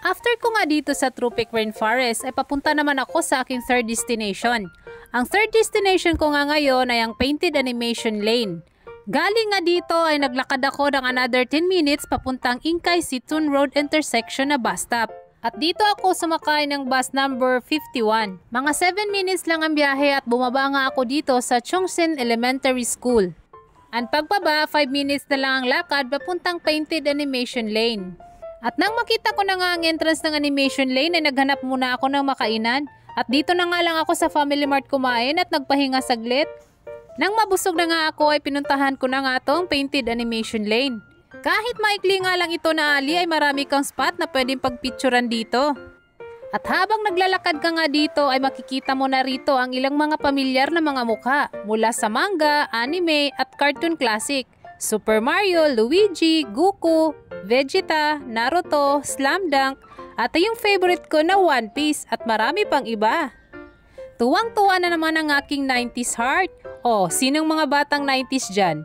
After ko nga dito sa Tropic Rainforest ay papunta naman ako sa aking third destination. Ang third destination ko nga ngayon ay ang Painted Animation Lane. Galing nga dito ay naglakad ako ng another 10 minutes papuntang Inkai Situn Road intersection na bus stop. At dito ako sumakay ng bus number 51. Mga 7 minutes lang ang biyahe at bumaba nga ako dito sa Chongsen Elementary School. Ang pagbaba, 5 minutes na lang ang lakad papuntang Painted Animation Lane. At nang makita ko na nga ang entrance ng Animation Lane ay naghanap muna ako ng makainan. At dito na nga lang ako sa Family Mart kumain at nagpahinga saglit. Nang mabusog na nga ako ay pinuntahan ko na nga tong Painted Animation Lane. Kahit maikli nga lang ito na ali ay marami kang spot na pwedeng pagpicturan dito. At habang naglalakad ka nga dito ay makikita mo na rito ang ilang mga pamilyar na mga mukha mula sa manga, anime at cartoon classic. Super Mario, Luigi, Goku, Vegeta, Naruto, Slam Dunk, at yung favorite ko na One Piece at marami pang iba. Tuwang-tuwa na naman ang aking 90s heart. Oh, sinong mga batang 90s dyan?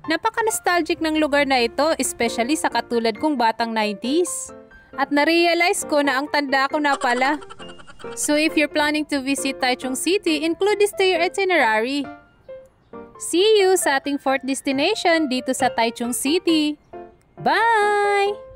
Napaka-nostalgic ng lugar na ito, especially sa katulad kong batang 90s. At na-realize ko na ang tanda ko na pala. So if you're planning to visit Taichung City, include this to your itinerary. See you sa ating fourth destination dito sa Taichung City. Bye!